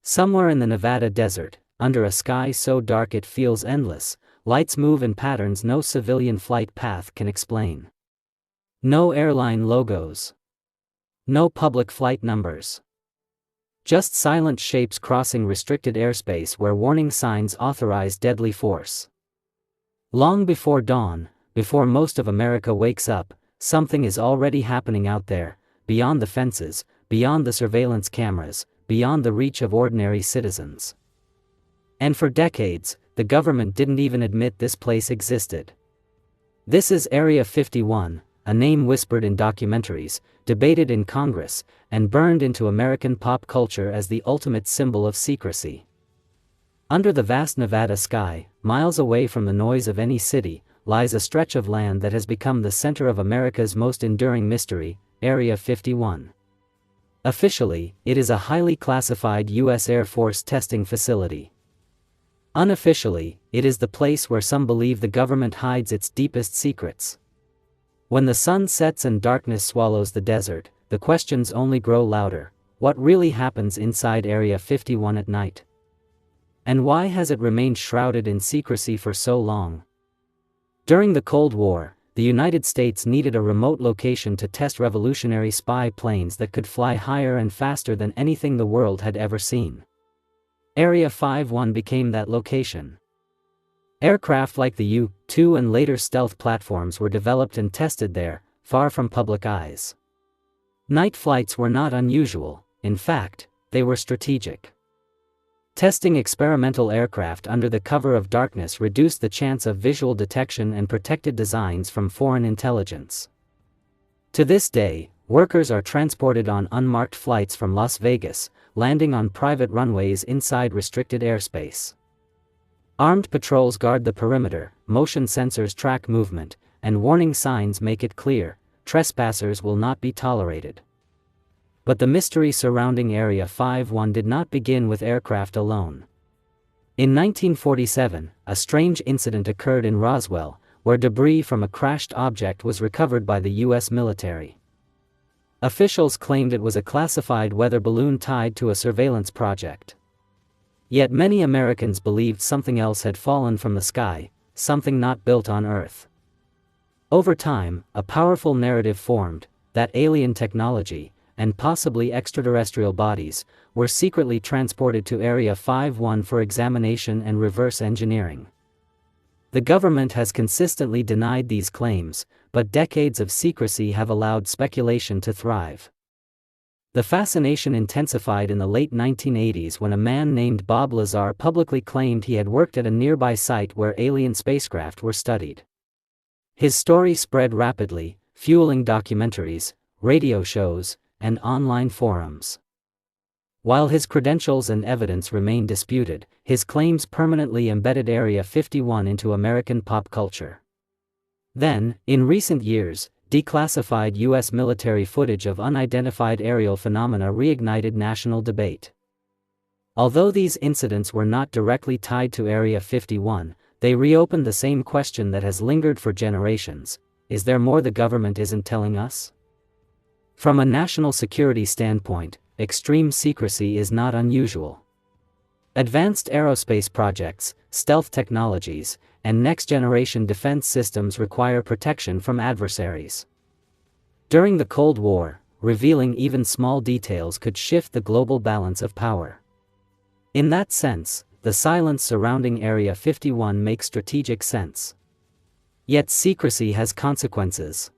Somewhere in the Nevada desert, under a sky so dark it feels endless, lights move in patterns no civilian flight path can explain. No airline logos. No public flight numbers. Just silent shapes crossing restricted airspace where warning signs authorize deadly force. Long before dawn, before most of America wakes up, something is already happening out there, beyond the fences, beyond the surveillance cameras, beyond the reach of ordinary citizens. And for decades, the government didn't even admit this place existed. This is Area 51, a name whispered in documentaries, debated in Congress, and burned into American pop culture as the ultimate symbol of secrecy. Under the vast Nevada sky, miles away from the noise of any city, lies a stretch of land that has become the center of America's most enduring mystery, Area 51. Officially, it is a highly classified U.S. Air Force testing facility. Unofficially, it is the place where some believe the government hides its deepest secrets. When the sun sets and darkness swallows the desert, the questions only grow louder. What really happens inside Area 51 at night? And why has it remained shrouded in secrecy for so long? During the Cold War, the United States needed a remote location to test revolutionary spy planes that could fly higher and faster than anything the world had ever seen. Area 51 became that location. Aircraft like the U-2 and later stealth platforms were developed and tested there, far from public eyes. Night flights were not unusual, in fact, they were strategic. Testing experimental aircraft under the cover of darkness reduced the chance of visual detection and protected designs from foreign intelligence. To this day, workers are transported on unmarked flights from Las Vegas, landing on private runways inside restricted airspace. Armed patrols guard the perimeter, motion sensors track movement, and warning signs make it clear, trespassers will not be tolerated. But the mystery surrounding Area 51 did not begin with aircraft alone. In 1947, a strange incident occurred in Roswell, where debris from a crashed object was recovered by the U.S. military. Officials claimed it was a classified weather balloon tied to a surveillance project. Yet many Americans believed something else had fallen from the sky, something not built on Earth. Over time, a powerful narrative formed, that alien technology, and possibly extraterrestrial bodies, were secretly transported to Area 51 for examination and reverse engineering. The government has consistently denied these claims, but decades of secrecy have allowed speculation to thrive. The fascination intensified in the late 1980s when a man named Bob Lazar publicly claimed he had worked at a nearby site where alien spacecraft were studied. His story spread rapidly, fueling documentaries, radio shows, and online forums. While his credentials and evidence remain disputed, his claims permanently embedded Area 51 into American pop culture. Then, in recent years, declassified U.S. military footage of unidentified aerial phenomena reignited national debate. Although these incidents were not directly tied to Area 51, they reopened the same question that has lingered for generations: is there more the government isn't telling us? From a national security standpoint, extreme secrecy is not unusual. Advanced aerospace projects, stealth technologies, and next-generation defense systems require protection from adversaries. During the Cold War, revealing even small details could shift the global balance of power. In that sense, the silence surrounding Area 51 makes strategic sense. Yet secrecy has consequences.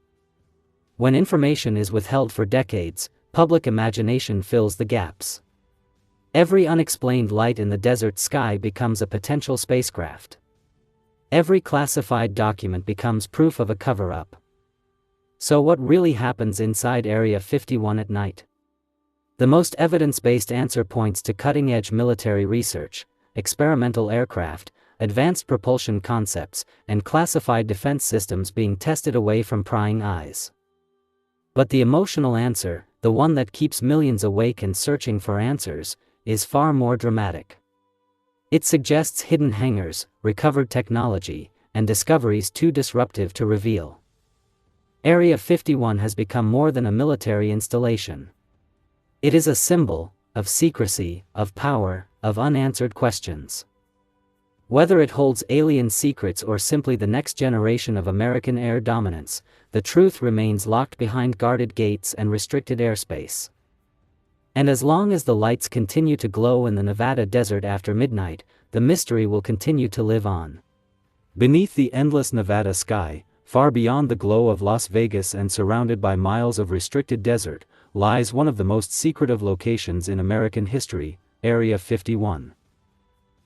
When information is withheld for decades, public imagination fills the gaps. Every unexplained light in the desert sky becomes a potential spacecraft. Every classified document becomes proof of a cover-up. So what really happens inside Area 51 at night? The most evidence-based answer points to cutting-edge military research, experimental aircraft, advanced propulsion concepts, and classified defense systems being tested away from prying eyes. But the emotional answer, the one that keeps millions awake and searching for answers, is far more dramatic. It suggests hidden hangars, recovered technology, and discoveries too disruptive to reveal. Area 51 has become more than a military installation. It is a symbol, of secrecy, of power, of unanswered questions. Whether it holds alien secrets or simply the next generation of American air dominance, the truth remains locked behind guarded gates and restricted airspace. And as long as the lights continue to glow in the Nevada desert after midnight, the mystery will continue to live on. Beneath the endless Nevada sky, far beyond the glow of Las Vegas and surrounded by miles of restricted desert, lies one of the most secretive locations in American history, Area 51.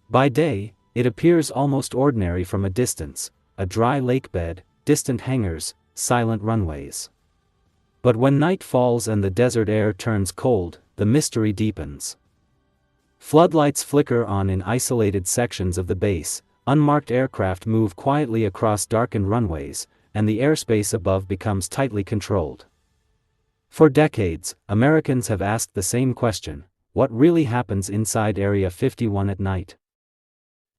By day, it appears almost ordinary from a distance, a dry lakebed, distant hangars, silent runways. But when night falls and the desert air turns cold, the mystery deepens. Floodlights flicker on in isolated sections of the base, unmarked aircraft move quietly across darkened runways, and the airspace above becomes tightly controlled. For decades, Americans have asked the same question: what really happens inside Area 51 at night?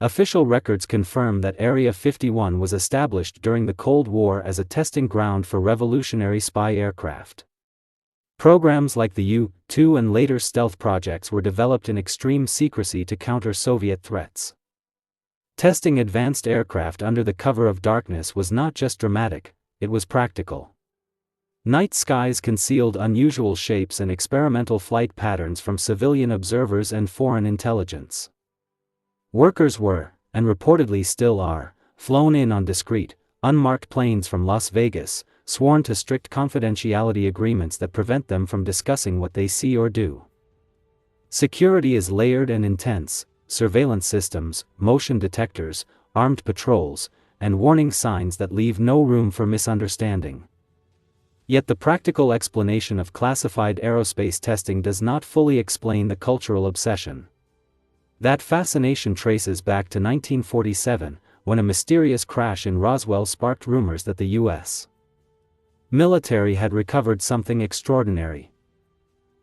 Official records confirm that Area 51 was established during the Cold War as a testing ground for revolutionary spy aircraft. Programs like the U-2 and later stealth projects were developed in extreme secrecy to counter Soviet threats. Testing advanced aircraft under the cover of darkness was not just dramatic, it was practical. Night skies concealed unusual shapes and experimental flight patterns from civilian observers and foreign intelligence. Workers were, and reportedly still are, flown in on discreet, unmarked planes from Las Vegas, sworn to strict confidentiality agreements that prevent them from discussing what they see or do. Security is layered and intense: surveillance systems, motion detectors, armed patrols, and warning signs that leave no room for misunderstanding. Yet the practical explanation of classified aerospace testing does not fully explain the cultural obsession. That fascination traces back to 1947, when a mysterious crash in Roswell sparked rumors that the U.S. military had recovered something extraordinary.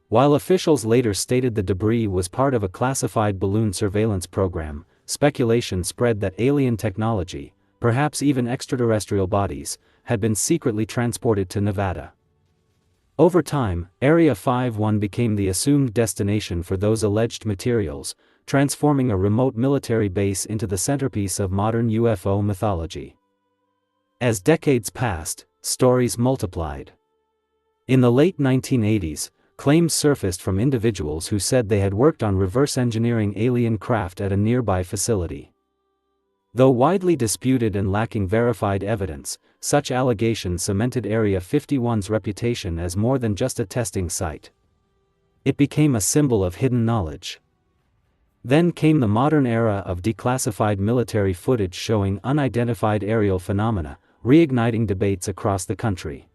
While officials later stated the debris was part of a classified balloon surveillance program, speculation spread that alien technology, perhaps even extraterrestrial bodies, had been secretly transported to Nevada. Over time, Area 51 became the assumed destination for those alleged materials, transforming a remote military base into the centerpiece of modern UFO mythology. As decades passed, stories multiplied. In the late 1980s, claims surfaced from individuals who said they had worked on reverse engineering alien craft at a nearby facility. Though widely disputed and lacking verified evidence, such allegations cemented Area 51's reputation as more than just a testing site. It became a symbol of hidden knowledge. Then came the modern era of declassified military footage showing unidentified aerial phenomena, reigniting debates across the country.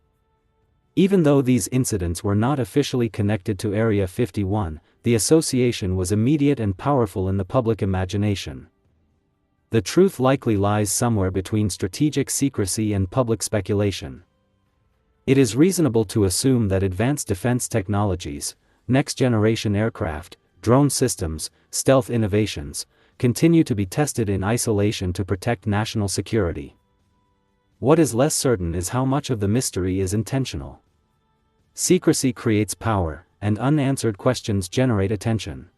Even though these incidents were not officially connected to Area 51, the association was immediate and powerful in the public imagination. The truth likely lies somewhere between strategic secrecy and public speculation. It is reasonable to assume that advanced defense technologies, next-generation aircraft, drone systems, stealth innovations, continue to be tested in isolation to protect national security. What is less certain is how much of the mystery is intentional. Secrecy creates power, and unanswered questions generate attention.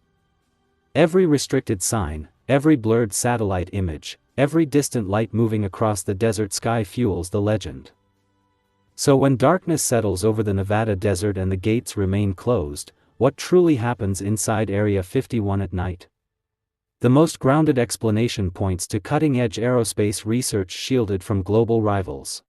Every restricted sign, every blurred satellite image, every distant light moving across the desert sky fuels the legend. So when darkness settles over the Nevada desert and the gates remain closed, what truly happens inside Area 51 at night? The most grounded explanation points to cutting-edge aerospace research shielded from global rivals.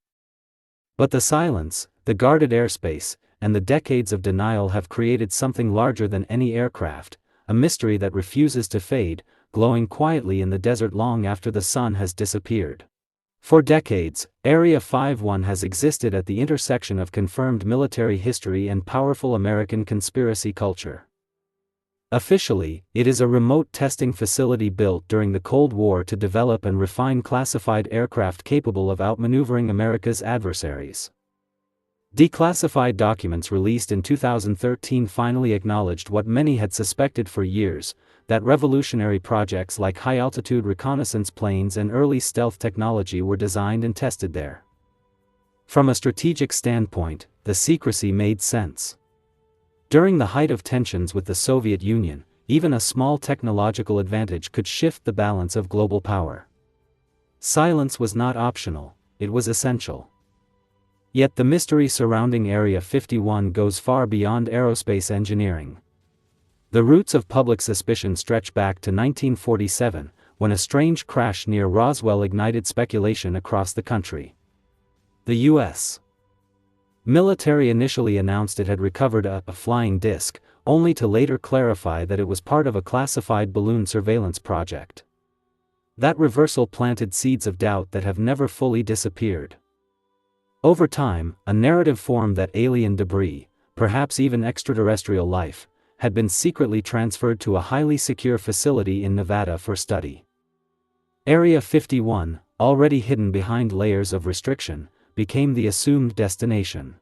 But the silence, the guarded airspace, and the decades of denial have created something larger than any aircraft, a mystery that refuses to fade, glowing quietly in the desert long after the sun has disappeared. For decades, Area 51 has existed at the intersection of confirmed military history and powerful American conspiracy culture. Officially, it is a remote testing facility built during the Cold War to develop and refine classified aircraft capable of outmaneuvering America's adversaries. Declassified documents released in 2013 finally acknowledged what many had suspected for years, that revolutionary projects like high-altitude reconnaissance planes and early stealth technology were designed and tested there. From a strategic standpoint, the secrecy made sense. During the height of tensions with the Soviet Union, even a small technological advantage could shift the balance of global power. Silence was not optional, it was essential. Yet the mystery surrounding Area 51 goes far beyond aerospace engineering. The roots of public suspicion stretch back to 1947, when a strange crash near Roswell ignited speculation across the country. The U.S. military initially announced it had recovered a flying disc, only to later clarify that it was part of a classified balloon surveillance project. That reversal planted seeds of doubt that have never fully disappeared. Over time, a narrative formed that alien debris, perhaps even extraterrestrial life, had been secretly transferred to a highly secure facility in Nevada for study. Area 51, already hidden behind layers of restriction, became the assumed destination.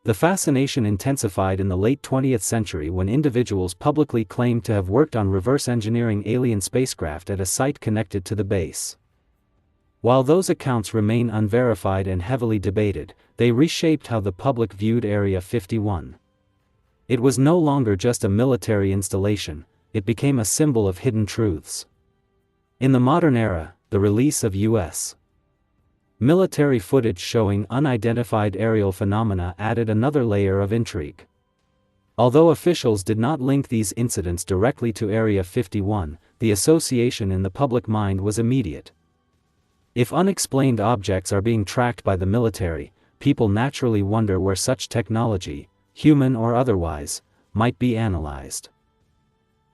The fascination intensified in the late 20th century when individuals publicly claimed to have worked on reverse engineering alien spacecraft at a site connected to the base. While those accounts remain unverified and heavily debated, they reshaped how the public viewed Area 51. It was no longer just a military installation, it became a symbol of hidden truths. In the modern era, the release of U.S. military footage showing unidentified aerial phenomena added another layer of intrigue. Although officials did not link these incidents directly to Area 51, the association in the public mind was immediate. If unexplained objects are being tracked by the military, people naturally wonder where such technology, human or otherwise, might be analyzed.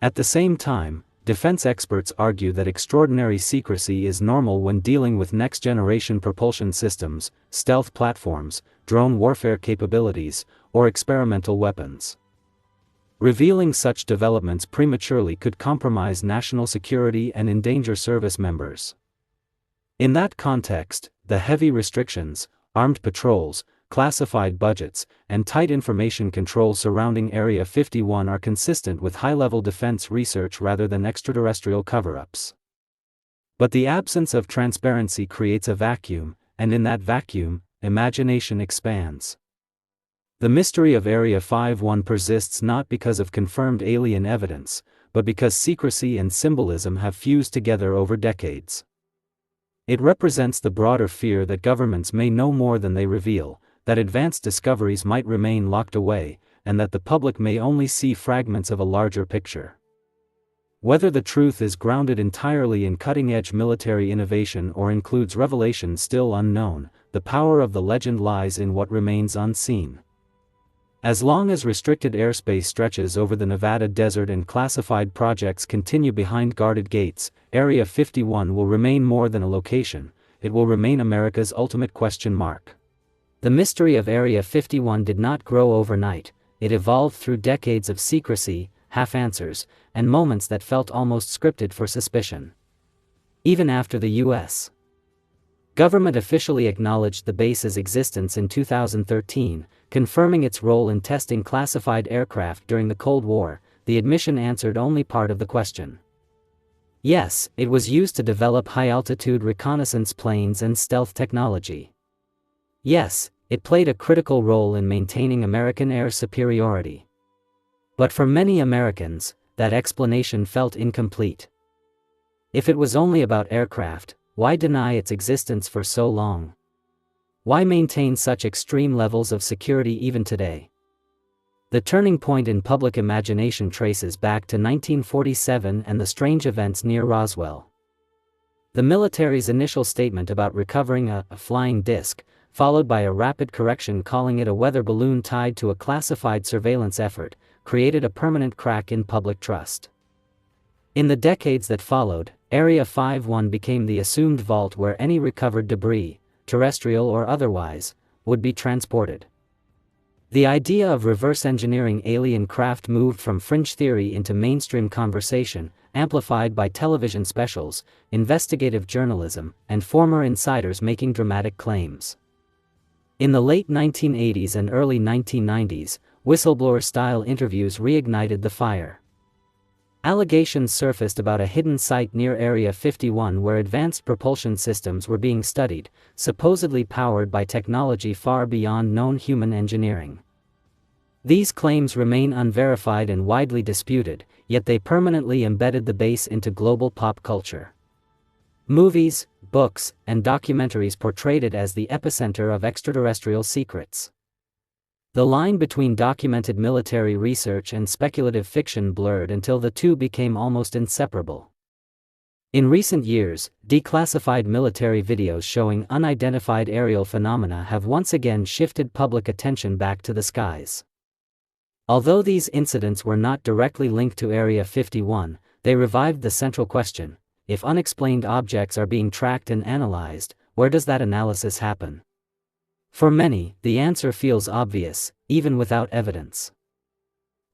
At the same time, defense experts argue that extraordinary secrecy is normal when dealing with next-generation propulsion systems, stealth platforms, drone warfare capabilities, or experimental weapons. Revealing such developments prematurely could compromise national security and endanger service members. In that context, the heavy restrictions, armed patrols, classified budgets, and tight information control surrounding Area 51 are consistent with high-level defense research rather than extraterrestrial cover-ups. But the absence of transparency creates a vacuum, and in that vacuum, imagination expands. The mystery of Area 51 persists not because of confirmed alien evidence, but because secrecy and symbolism have fused together over decades. It represents the broader fear that governments may know more than they reveal, that advanced discoveries might remain locked away, and that the public may only see fragments of a larger picture. Whether the truth is grounded entirely in cutting-edge military innovation or includes revelations still unknown, the power of the legend lies in what remains unseen. As long as restricted airspace stretches over the Nevada desert and classified projects continue behind guarded gates, Area 51 will remain more than a location, it will remain America's ultimate question mark. The mystery of Area 51 did not grow overnight, it evolved through decades of secrecy, half-answers, and moments that felt almost scripted for suspicion. Even after the U.S. government officially acknowledged the base's existence in 2013, confirming its role in testing classified aircraft during the Cold War, the admission answered only part of the question. Yes, it was used to develop high-altitude reconnaissance planes and stealth technology. Yes, it played a critical role in maintaining American air superiority. But for many Americans, that explanation felt incomplete. If it was only about aircraft, why deny its existence for so long? Why maintain such extreme levels of security even today? The turning point in public imagination traces back to 1947 and the strange events near Roswell. The military's initial statement about recovering a flying disc, followed by a rapid correction calling it a weather balloon tied to a classified surveillance effort, created a permanent crack in public trust. In the decades that followed, Area 51 became the assumed vault where any recovered debris, terrestrial or otherwise, would be transported. The idea of reverse engineering alien craft moved from fringe theory into mainstream conversation, amplified by television specials, investigative journalism, and former insiders making dramatic claims. In the late 1980s and early 1990s, whistleblower-style interviews reignited the fire. Allegations surfaced about a hidden site near Area 51 where advanced propulsion systems were being studied, supposedly powered by technology far beyond known human engineering. These claims remain unverified and widely disputed, yet they permanently embedded the base into global pop culture. Movies, books, and documentaries portrayed it as the epicenter of extraterrestrial secrets. The line between documented military research and speculative fiction blurred until the two became almost inseparable. In recent years, declassified military videos showing unidentified aerial phenomena have once again shifted public attention back to the skies. Although these incidents were not directly linked to Area 51, they revived the central question: if unexplained objects are being tracked and analyzed, where does that analysis happen? For many, the answer feels obvious, even without evidence.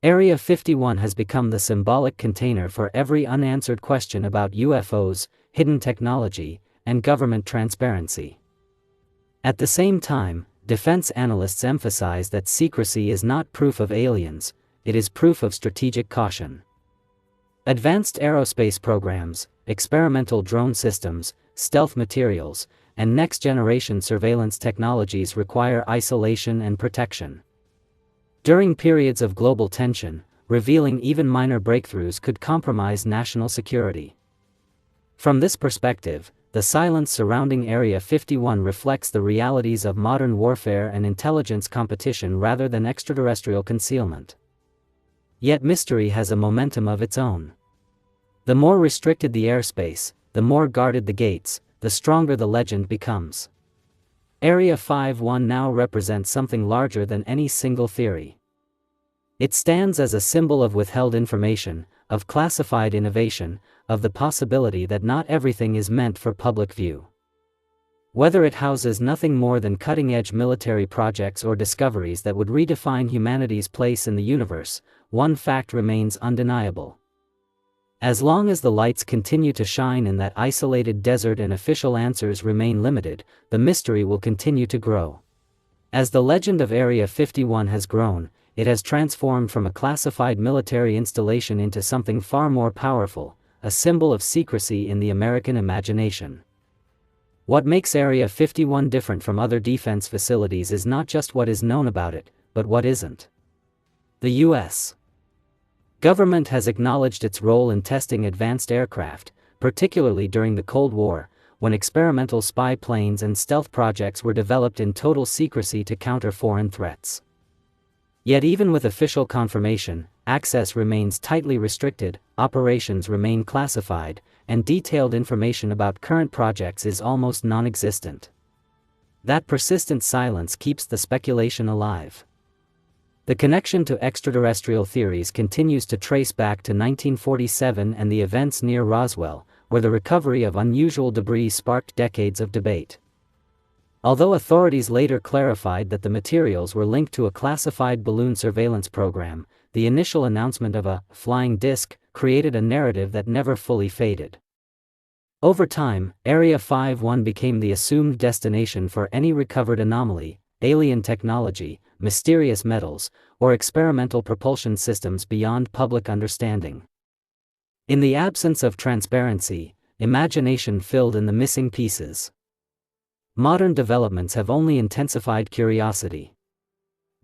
Area 51 has become the symbolic container for every unanswered question about UFOs, hidden technology, and government transparency. At the same time, defense analysts emphasize that secrecy is not proof of aliens, it is proof of strategic caution. Advanced aerospace programs, experimental drone systems, stealth materials, and next-generation surveillance technologies require isolation and protection. During periods of global tension, revealing even minor breakthroughs could compromise national security. From this perspective, the silence surrounding Area 51 reflects the realities of modern warfare and intelligence competition rather than extraterrestrial concealment. Yet mystery has a momentum of its own. The more restricted the airspace, the more guarded the gates, the stronger the legend becomes. Area 51 now represents something larger than any single theory. It stands as a symbol of withheld information, of classified innovation, of the possibility that not everything is meant for public view. Whether it houses nothing more than cutting-edge military projects or discoveries that would redefine humanity's place in the universe, one fact remains undeniable. As long as the lights continue to shine in that isolated desert and official answers remain limited, the mystery will continue to grow. As the legend of Area 51 has grown, it has transformed from a classified military installation into something far more powerful, a symbol of secrecy in the American imagination. What makes Area 51 different from other defense facilities is not just what is known about it, but what isn't. The U.S. government has acknowledged its role in testing advanced aircraft, particularly during the Cold War, when experimental spy planes and stealth projects were developed in total secrecy to counter foreign threats. Yet even with official confirmation, access remains tightly restricted, operations remain classified, and detailed information about current projects is almost non-existent. That persistent silence keeps the speculation alive. The connection to extraterrestrial theories continues to trace back to 1947 and the events near Roswell, where the recovery of unusual debris sparked decades of debate. Although authorities later clarified that the materials were linked to a classified balloon surveillance program, the initial announcement of a flying disc created a narrative that never fully faded. Over time, Area 51 became the assumed destination for any recovered anomaly, alien technology, mysterious metals, or experimental propulsion systems beyond public understanding. In the absence of transparency, imagination filled in the missing pieces. Modern developments have only intensified curiosity.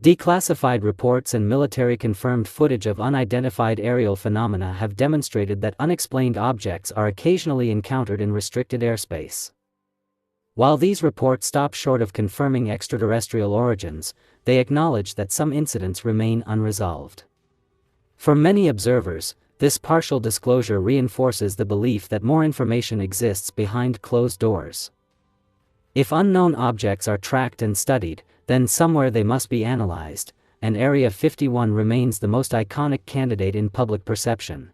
Declassified reports and military-confirmed footage of unidentified aerial phenomena have demonstrated that unexplained objects are occasionally encountered in restricted airspace. While these reports stop short of confirming extraterrestrial origins, they acknowledge that some incidents remain unresolved. For many observers, this partial disclosure reinforces the belief that more information exists behind closed doors. If unknown objects are tracked and studied, then somewhere they must be analyzed, and Area 51 remains the most iconic candidate in public perception.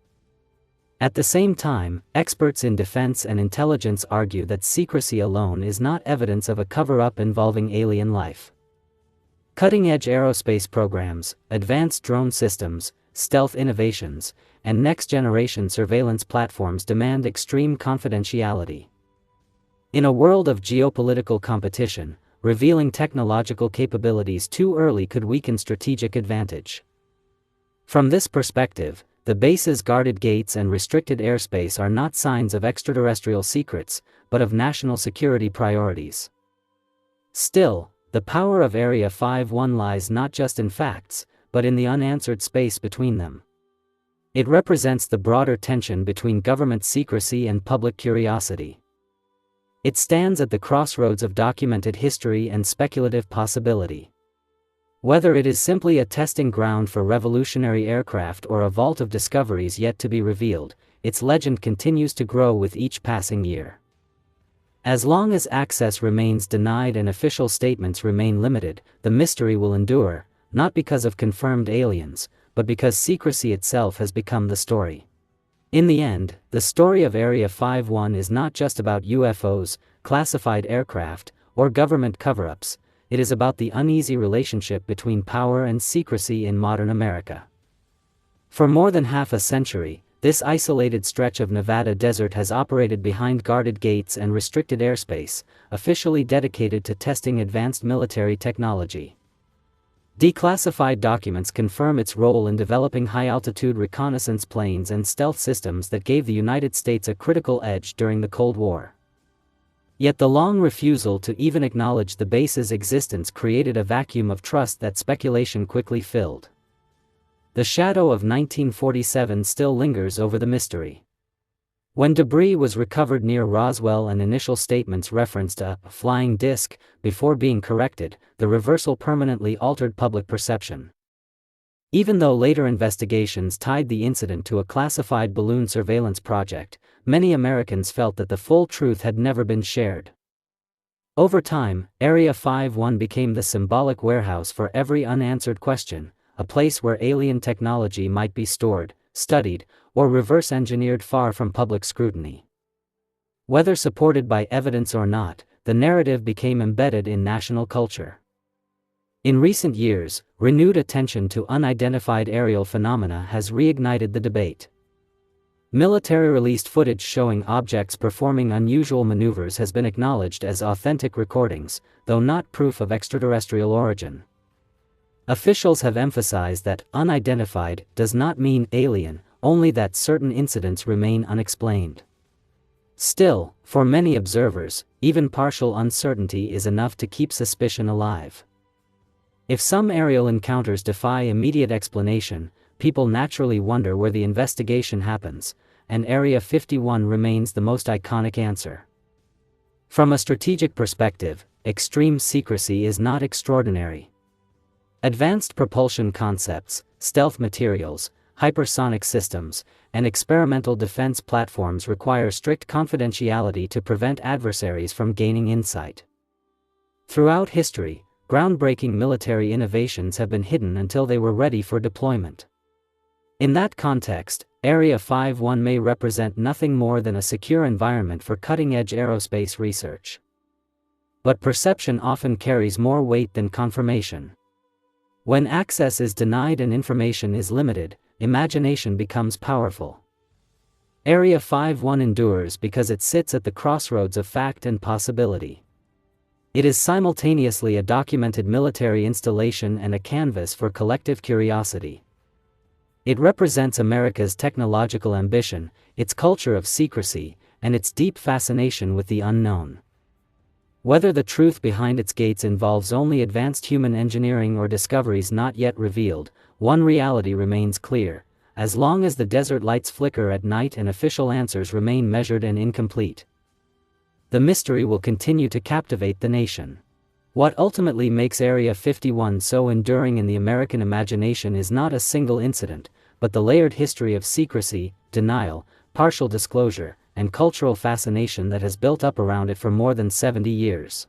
At the same time, experts in defense and intelligence argue that secrecy alone is not evidence of a cover-up involving alien life. Cutting-edge aerospace programs, advanced drone systems, stealth innovations, and next-generation surveillance platforms demand extreme confidentiality. In a world of geopolitical competition, revealing technological capabilities too early could weaken strategic advantage. From this perspective, the base's guarded gates and restricted airspace are not signs of extraterrestrial secrets, but of national security priorities. Still, the power of Area 51 lies not just in facts, but in the unanswered space between them. It represents the broader tension between government secrecy and public curiosity. It stands at the crossroads of documented history and speculative possibility. Whether it is simply a testing ground for revolutionary aircraft or a vault of discoveries yet to be revealed, its legend continues to grow with each passing year. As long as access remains denied and official statements remain limited, the mystery will endure, not because of confirmed aliens, but because secrecy itself has become the story. In the end, the story of Area 51 is not just about UFOs, classified aircraft, or government cover-ups. It is about the uneasy relationship between power and secrecy in modern America. For more than half a century, this isolated stretch of Nevada desert has operated behind guarded gates and restricted airspace, officially dedicated to testing advanced military technology. Declassified documents confirm its role in developing high-altitude reconnaissance planes and stealth systems that gave the United States a critical edge during the Cold War. Yet the long refusal to even acknowledge the base's existence created a vacuum of trust that speculation quickly filled. The shadow of 1947 still lingers over the mystery. When debris was recovered near Roswell and initial statements referenced a flying disc before being corrected, the reversal permanently altered public perception. Even though later investigations tied the incident to a classified balloon surveillance project, many Americans felt that the full truth had never been shared. Over time, Area 51 became the symbolic warehouse for every unanswered question, a place where alien technology might be stored, studied, or reverse-engineered far from public scrutiny. Whether supported by evidence or not, the narrative became embedded in national culture. In recent years, renewed attention to unidentified aerial phenomena has reignited the debate. Military-released footage showing objects performing unusual maneuvers has been acknowledged as authentic recordings, though not proof of extraterrestrial origin. Officials have emphasized that unidentified does not mean alien, only that certain incidents remain unexplained. Still, for many observers, even partial uncertainty is enough to keep suspicion alive. If some aerial encounters defy immediate explanation, people naturally wonder where the investigation happens, and Area 51 remains the most iconic answer. From a strategic perspective, extreme secrecy is not extraordinary. Advanced propulsion concepts, stealth materials, hypersonic systems, and experimental defense platforms require strict confidentiality to prevent adversaries from gaining insight. Throughout history, groundbreaking military innovations have been hidden until they were ready for deployment. In that context, Area 51 may represent nothing more than a secure environment for cutting-edge aerospace research. But perception often carries more weight than confirmation. When access is denied and information is limited, imagination becomes powerful. Area 51 endures because it sits at the crossroads of fact and possibility. It is simultaneously a documented military installation and a canvas for collective curiosity. It represents America's technological ambition, its culture of secrecy, and its deep fascination with the unknown. Whether the truth behind its gates involves only advanced human engineering or discoveries not yet revealed, one reality remains clear: as long as the desert lights flicker at night and official answers remain measured and incomplete, the mystery will continue to captivate the nation. What ultimately makes Area 51 so enduring in the American imagination is not a single incident, but the layered history of secrecy, denial, partial disclosure, and cultural fascination that has built up around it for more than 70 years.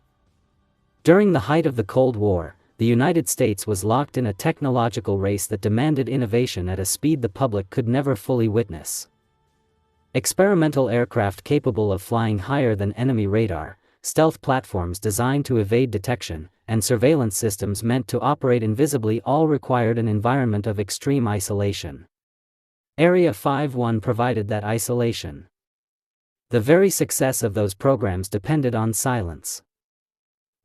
During the height of the Cold War, the United States was locked in a technological race that demanded innovation at a speed the public could never fully witness. Experimental aircraft capable of flying higher than enemy radar, stealth platforms designed to evade detection, and surveillance systems meant to operate invisibly all required an environment of extreme isolation. Area 51 provided that isolation. The very success of those programs depended on silence.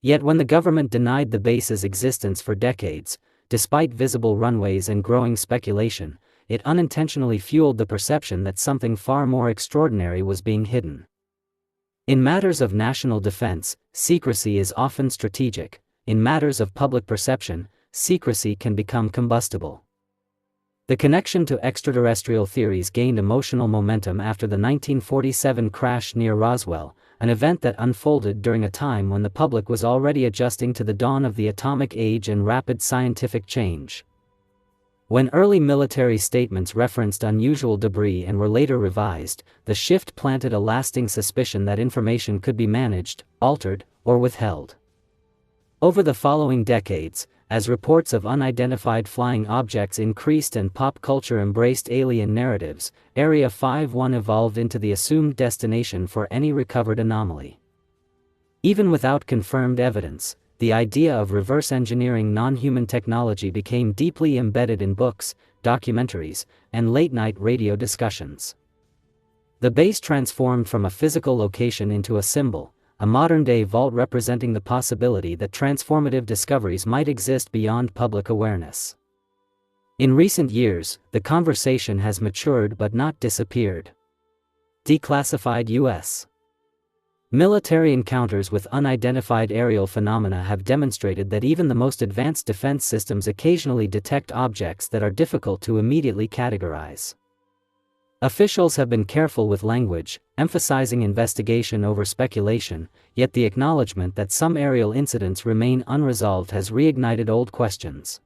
Yet when the government denied the base's existence for decades, despite visible runways and growing speculation, it unintentionally fueled the perception that something far more extraordinary was being hidden. In matters of national defense, secrecy is often strategic. In matters of public perception, secrecy can become combustible. The connection to extraterrestrial theories gained emotional momentum after the 1947 crash near Roswell, an event that unfolded during a time when the public was already adjusting to the dawn of the atomic age and rapid scientific change. When early military statements referenced unusual debris and were later revised, the shift planted a lasting suspicion that information could be managed, altered, or withheld. Over the following decades, as reports of unidentified flying objects increased and pop culture embraced alien narratives, Area 51 evolved into the assumed destination for any recovered anomaly. Even without confirmed evidence, the idea of reverse engineering non-human technology became deeply embedded in books, documentaries, and late-night radio discussions. The base transformed from a physical location into a symbol, a modern-day vault representing the possibility that transformative discoveries might exist beyond public awareness. In recent years, the conversation has matured but not disappeared. Declassified U.S. military encounters with unidentified aerial phenomena have demonstrated that even the most advanced defense systems occasionally detect objects that are difficult to immediately categorize. Officials have been careful with language, emphasizing investigation over speculation, yet the acknowledgement that some aerial incidents remain unresolved has reignited old questions.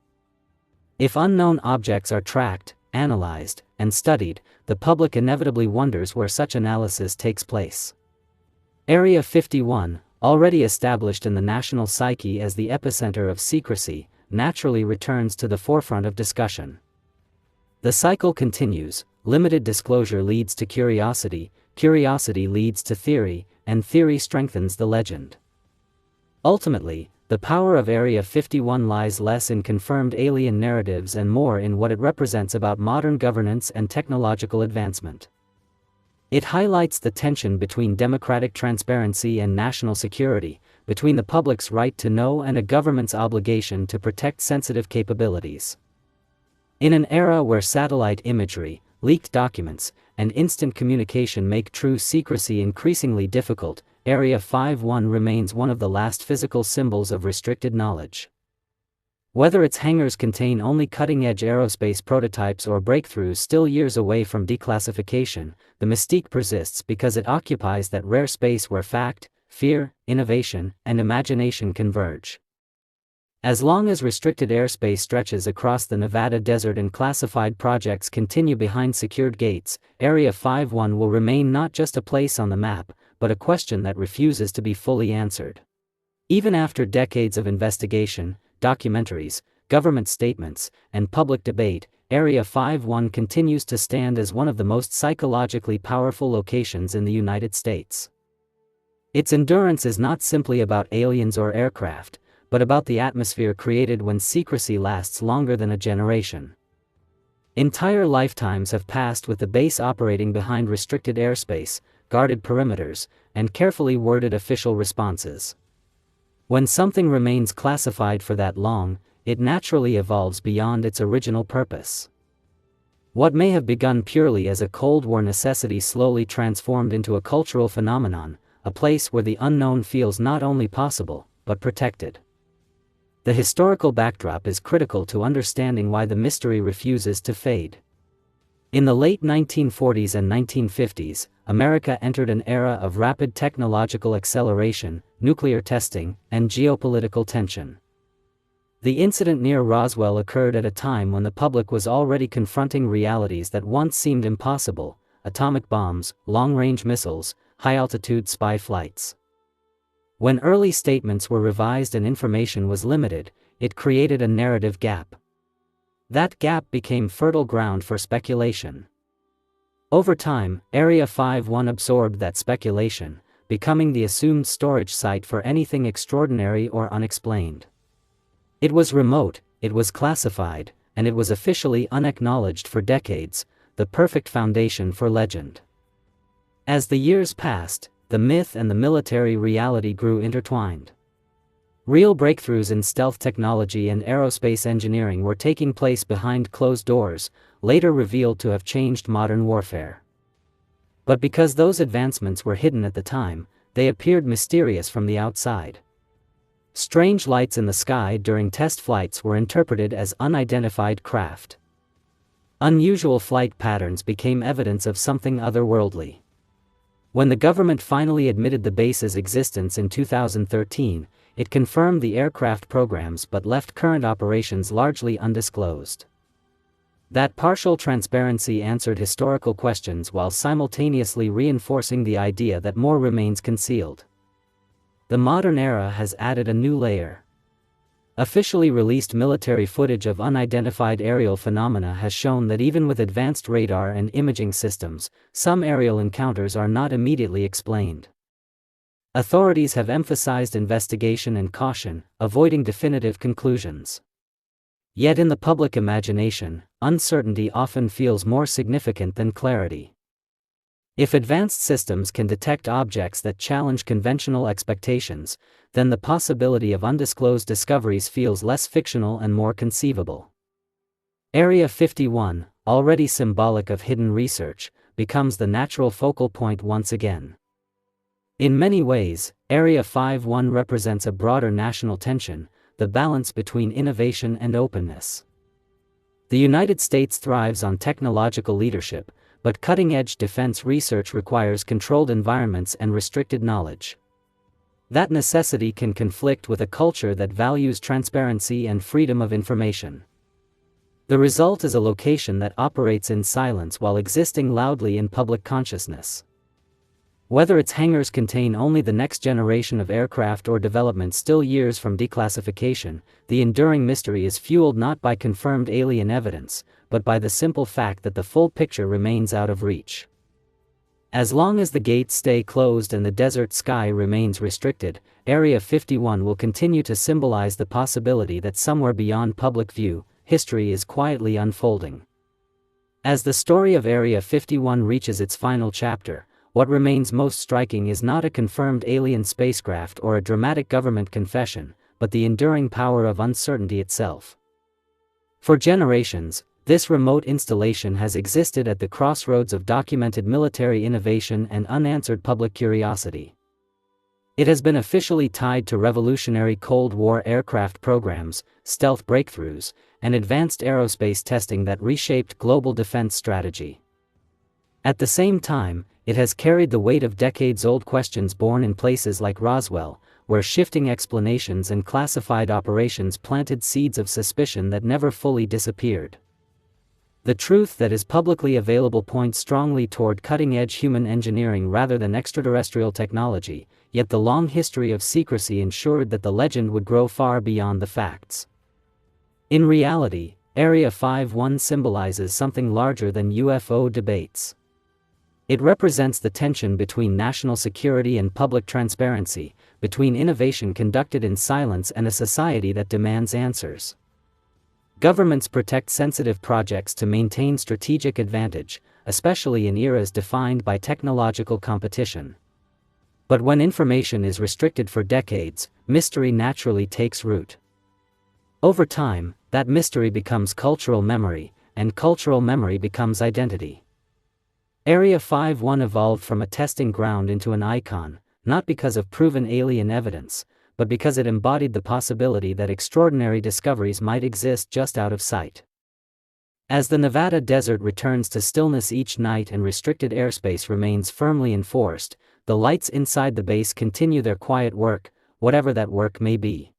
If unknown objects are tracked, analyzed, and studied, the public inevitably wonders where such analysis takes place. Area 51, already established in the national psyche as the epicenter of secrecy, naturally returns to the forefront of discussion. The cycle continues. Limited disclosure leads to curiosity, curiosity leads to theory, and theory strengthens the legend. Ultimately, the power of Area 51 lies less in confirmed alien narratives and more in what it represents about modern governance and technological advancement. It highlights the tension between democratic transparency and national security, between the public's right to know and a government's obligation to protect sensitive capabilities. In an era where satellite imagery, leaked documents, and instant communication make true secrecy increasingly difficult, Area 51 remains one of the last physical symbols of restricted knowledge. Whether its hangars contain only cutting-edge aerospace prototypes or breakthroughs still years away from declassification, the mystique persists because it occupies that rare space where fact, fear, innovation, and imagination converge. As long as restricted airspace stretches across the Nevada desert and classified projects continue behind secured gates, Area 51 will remain not just a place on the map, but a question that refuses to be fully answered. Even after decades of investigation, documentaries, government statements, and public debate, Area 51 continues to stand as one of the most psychologically powerful locations in the United States. Its endurance is not simply about aliens or aircraft, but about the atmosphere created when secrecy lasts longer than a generation. Entire lifetimes have passed with the base operating behind restricted airspace, guarded perimeters, and carefully worded official responses. When something remains classified for that long, it naturally evolves beyond its original purpose. What may have begun purely as a Cold War necessity slowly transformed into a cultural phenomenon, a place where the unknown feels not only possible, but protected. The historical backdrop is critical to understanding why the mystery refuses to fade. In the late 1940s and 1950s, America entered an era of rapid technological acceleration, nuclear testing, and geopolitical tension. The incident near Roswell occurred at a time when the public was already confronting realities that once seemed impossible: atomic bombs, long-range missiles, high-altitude spy flights. When early statements were revised and information was limited, it created a narrative gap. That gap became fertile ground for speculation. Over time, Area 51 absorbed that speculation, becoming the assumed storage site for anything extraordinary or unexplained. It was remote, it was classified, and it was officially unacknowledged for decades, the perfect foundation for legend. As the years passed, the myth and the military reality grew intertwined. Real breakthroughs in stealth technology and aerospace engineering were taking place behind closed doors, later revealed to have changed modern warfare. But because those advancements were hidden at the time, they appeared mysterious from the outside. Strange lights in the sky during test flights were interpreted as unidentified craft. Unusual flight patterns became evidence of something otherworldly. When the government finally admitted the base's existence in 2013, it confirmed the aircraft programs but left current operations largely undisclosed. That partial transparency answered historical questions while simultaneously reinforcing the idea that more remains concealed. The modern era has added a new layer. Officially released military footage of unidentified aerial phenomena has shown that even with advanced radar and imaging systems, some aerial encounters are not immediately explained. Authorities have emphasized investigation and caution, avoiding definitive conclusions. Yet in the public imagination, uncertainty often feels more significant than clarity. If advanced systems can detect objects that challenge conventional expectations, then the possibility of undisclosed discoveries feels less fictional and more conceivable. Area 51, already symbolic of hidden research, becomes the natural focal point once again. In many ways, Area 51 represents a broader national tension, the balance between innovation and openness. The United States thrives on technological leadership, but cutting-edge defense research requires controlled environments and restricted knowledge. That necessity can conflict with a culture that values transparency and freedom of information. The result is a location that operates in silence while existing loudly in public consciousness. Whether its hangars contain only the next generation of aircraft or development still years from declassification, the enduring mystery is fueled not by confirmed alien evidence, but by the simple fact that the full picture remains out of reach. As long as the gates stay closed and the desert sky remains restricted, Area 51 will continue to symbolize the possibility that somewhere beyond public view, history is quietly unfolding. As the story of Area 51 reaches its final chapter, what remains most striking is not a confirmed alien spacecraft or a dramatic government confession, but the enduring power of uncertainty itself. For generations, this remote installation has existed at the crossroads of documented military innovation and unanswered public curiosity. It has been officially tied to revolutionary Cold War aircraft programs, stealth breakthroughs, and advanced aerospace testing that reshaped global defense strategy. At the same time, it has carried the weight of decades-old questions born in places like Roswell, where shifting explanations and classified operations planted seeds of suspicion that never fully disappeared. The truth that is publicly available points strongly toward cutting-edge human engineering rather than extraterrestrial technology, yet the long history of secrecy ensured that the legend would grow far beyond the facts. In reality, Area 51 symbolizes something larger than UFO debates. It represents the tension between national security and public transparency, between innovation conducted in silence and a society that demands answers. Governments protect sensitive projects to maintain strategic advantage, especially in eras defined by technological competition. But when information is restricted for decades, mystery naturally takes root. Over time, that mystery becomes cultural memory, and cultural memory becomes identity. Area 51 evolved from a testing ground into an icon, not because of proven alien evidence, but because it embodied the possibility that extraordinary discoveries might exist just out of sight. As the Nevada desert returns to stillness each night and restricted airspace remains firmly enforced, the lights inside the base continue their quiet work, whatever that work may be.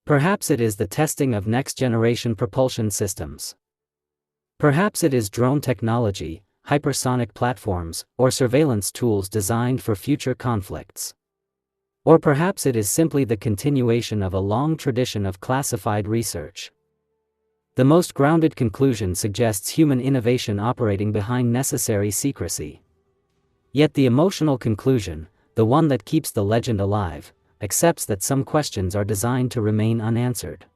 Perhaps it is the testing of next-generation propulsion systems. Perhaps it is drone technology, hypersonic platforms, or surveillance tools designed for future conflicts. Or perhaps it is simply the continuation of a long tradition of classified research. The most grounded conclusion suggests human innovation operating behind necessary secrecy. Yet the emotional conclusion, the one that keeps the legend alive, accepts that some questions are designed to remain unanswered.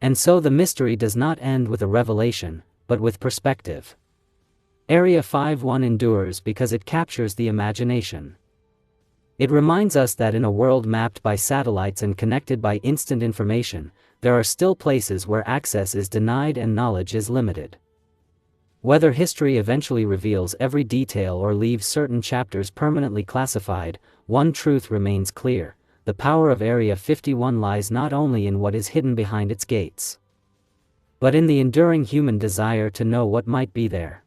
And so the mystery does not end with a revelation, but with perspective. Area 51 endures because it captures the imagination. It reminds us that in a world mapped by satellites and connected by instant information, there are still places where access is denied and knowledge is limited. Whether history eventually reveals every detail or leaves certain chapters permanently classified, one truth remains clear: the power of Area 51 lies not only in what is hidden behind its gates, but in the enduring human desire to know what might be there.